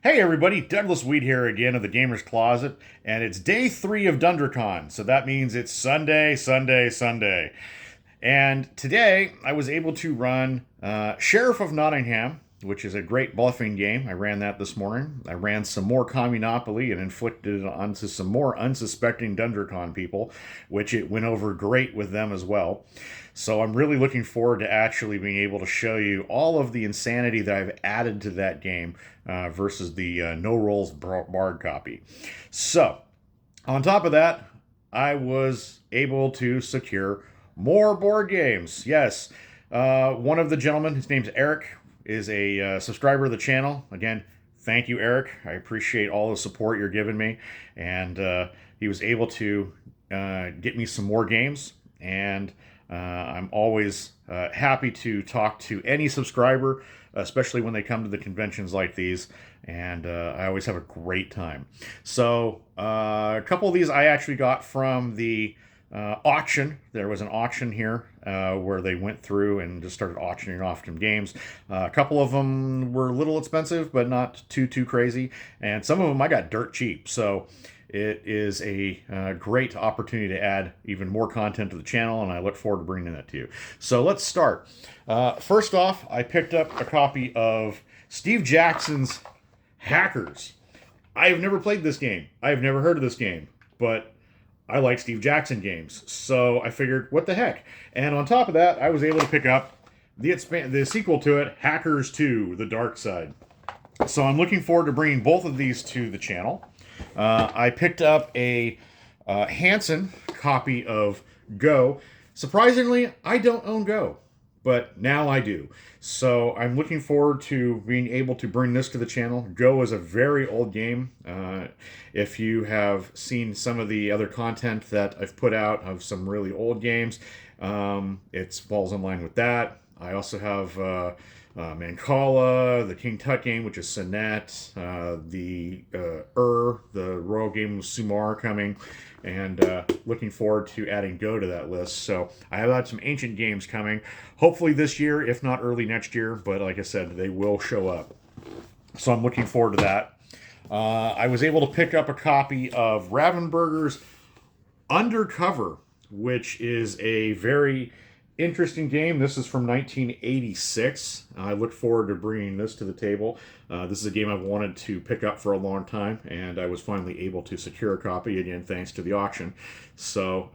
Hey everybody, Douglas Weed here again of the Gamer's Closet, and it's day 3 of Dundracon, so that means it's Sunday, Sunday, Sunday. And today I was able to run Sheriff of Nottingham, which is a great bluffing game. I ran that this morning. I ran some more Communopoly and inflicted it onto some more unsuspecting Dundracon people, which it went over great with them as well. So I'm really looking forward to actually being able to show you all of the insanity that I've added to that game versus the no rolls barred copy. So on top of that, I was able to secure more board games. Yes, one of the gentlemen, his name's Eric, is a subscriber of the channel. Again, thank you, Eric. I appreciate all the support you're giving me. And he was able to get me some more games. And I'm always happy to talk to any subscriber, especially when they come to the conventions like these. And I always have a great time. So a couple of these I actually got from the auction. There was an auction here where they went through and just started auctioning off some games. A couple of them were a little expensive, but not too crazy. And some of them I got dirt cheap. So it is a great opportunity to add even more content to the channel, and I look forward to bringing that to you. So let's start. First off, I picked up a copy of Steve Jackson's Hackers. I have never played this game. I have never heard of this game, but I like Steve Jackson games, so I figured, what the heck? And on top of that, I was able to pick up the sequel to it, Hackers 2, The Dark Side. So I'm looking forward to bringing both of these to the channel. I picked up a Hanson copy of Go. Surprisingly, I don't own Go, but now I do. So I'm looking forward to being able to bring this to the channel. Go is a very old game. If you have seen some of the other content that I've put out of some really old games, it falls in line with that. I also have Mancala, the King Tut game, which is Sonnet, the Royal game with Sumar coming, and looking forward to adding Go to that list. So I have had some ancient games coming, hopefully this year, if not early next year, but like I said, they will show up. So I'm looking forward to that. I was able to pick up a copy of Ravensburger's Undercover, which is a very interesting game. This is from 1986. I look forward to bringing this to the table. This is a game I've wanted to pick up for a long time, and I was finally able to secure a copy, again, thanks to the auction. So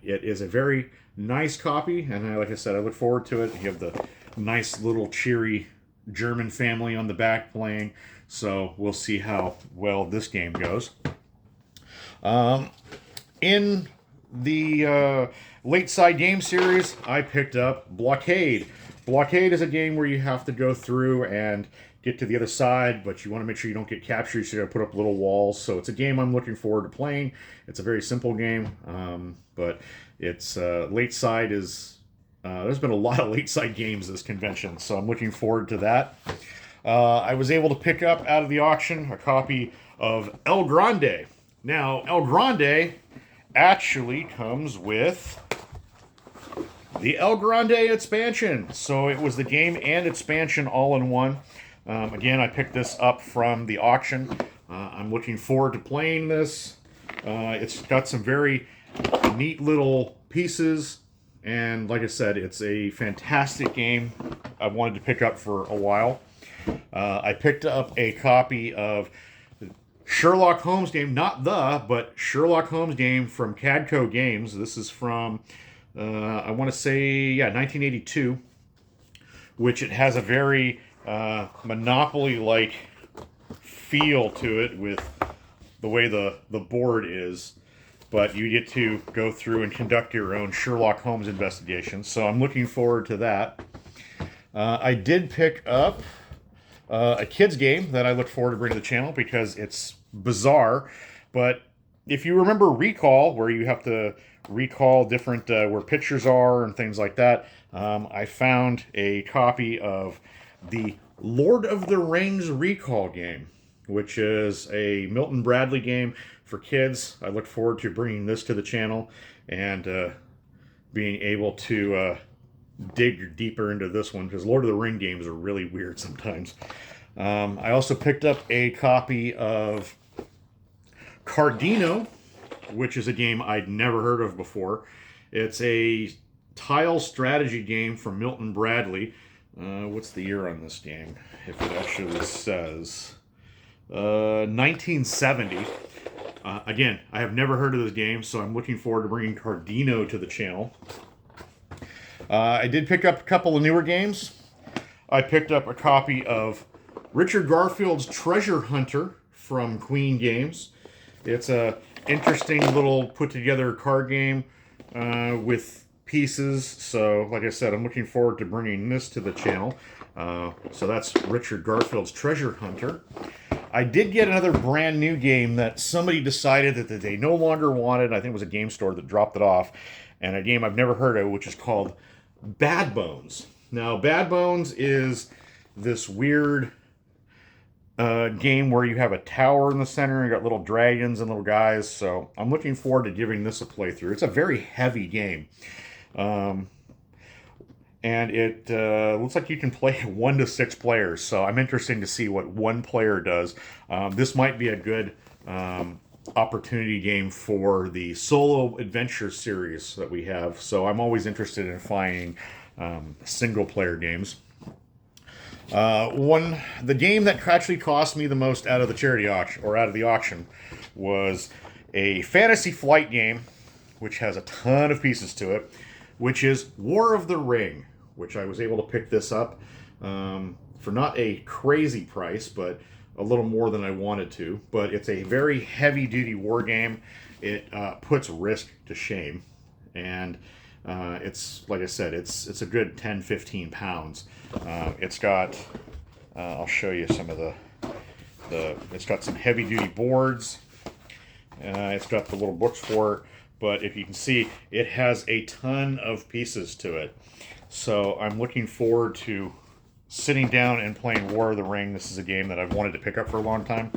it is a very nice copy, and like I said, I look forward to it. You have the nice little cheery German family on the back playing, so we'll see how well this game goes. In the late side game series, I picked up Blockade. Blockade is a game where you have to go through and get to the other side, but you want to make sure you don't get captured, so you got to put up little walls. So it's a game I'm looking forward to playing. It's a very simple game, but it's late side is. There's been a lot of late side games this convention, so I'm looking forward to that. I was able to pick up out of the auction a copy of El Grande. Now, El Grande actually comes with the El Grande expansion. So it was the game and expansion all in one. Again, I picked this up from the auction. I'm looking forward to playing this. It's got some very neat little pieces. And like I said, it's a fantastic game I've wanted to pick up for a while. I picked up a copy of Sherlock Holmes game, but Sherlock Holmes game from Cadco Games. This is from, I want to say, 1982, which it has a very Monopoly-like feel to it with the way the board is. But you get to go through and conduct your own Sherlock Holmes investigation. So I'm looking forward to that. I did pick up a kid's game that I look forward to bringing to the channel because it's bizarre. But if you remember Recall, where you have to recall different where pictures are and things like that, I found a copy of the Lord of the Rings Recall game, which is a Milton Bradley game for kids. I look forward to bringing this to the channel and being able to dig deeper into this one, because Lord of the Ring games are really weird sometimes. I also picked up a copy of Cardino, which is a game I'd never heard of before. It's a tile strategy game from Milton Bradley. What's the year on this game? If it actually says 1970. Again, I have never heard of this game, so I'm looking forward to bringing Cardino to the channel. I did pick up a couple of newer games. I picked up a copy of Richard Garfield's Treasure Hunter from Queen Games. It's a interesting little put-together card game with pieces. So, like I said, I'm looking forward to bringing this to the channel. So that's Richard Garfield's Treasure Hunter. I did get another brand new game that somebody decided that they no longer wanted. I think it was a game store that dropped it off. And a game I've never heard of, which is called Bad Bones. Now, Bad Bones is this weird game where you have a tower in the center and you got little dragons and little guys. So I'm looking forward to giving this a playthrough. It's a very heavy game. And it looks like you can play 1 to 6 players. So I'm interested to see what one player does. This might be a good opportunity game for the solo adventure series that we have. So I'm always interested in finding single player games. The game that actually cost me the most out of the charity auction, or out of the auction, was a Fantasy Flight game, which has a ton of pieces to it, which is War of the Ring, which I was able to pick this up for not a crazy price, but a little more than I wanted to. But it's a very heavy-duty war game. It puts Risk to shame, and it's, like I said, it's a good 10-15 pounds. It's got, I'll show you some of it's got some heavy-duty boards. It's got the little books for it, but if you can see, it has a ton of pieces to it. So I'm looking forward to sitting down and playing War of the Ring. This is a game that I've wanted to pick up for a long time.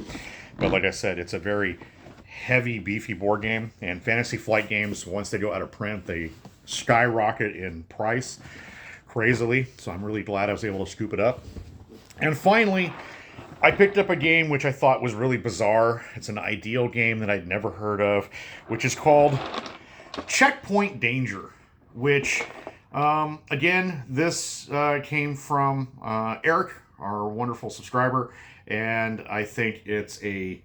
But like I said, it's a very heavy, beefy board game. And Fantasy Flight games, once they go out of print, they skyrocket in price crazily. So I'm really glad I was able to scoop it up. And finally, I picked up a game which I thought was really bizarre. It's an ideal game that I'd never heard of, which is called Checkpoint Danger, which, again, this came from Eric, our wonderful subscriber, and I think it's a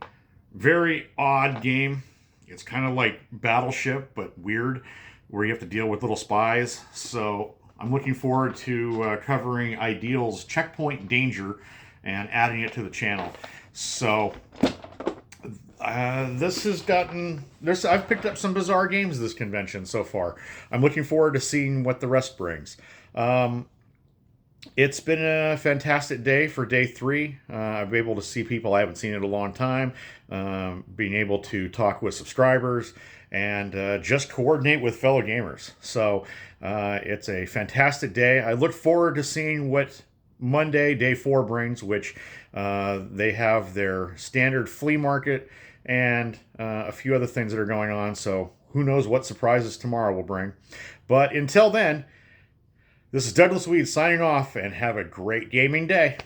very odd game. It's kind of like Battleship, but weird, where you have to deal with little spies. So I'm looking forward to covering Ideal's Checkpoint Danger and adding it to the channel. So I've picked up some bizarre games this convention so far. I'm looking forward to seeing what the rest brings. It's been a fantastic day for day 3. I've been able to see people I haven't seen in a long time, being able to talk with subscribers, and just coordinate with fellow gamers. So it's a fantastic day. I look forward to seeing what Monday, day 4 brings, which they have their standard flea market and a few other things that are going on. So who knows what surprises tomorrow will bring. But until then, this is Douglas Weed signing off, and have a great gaming day.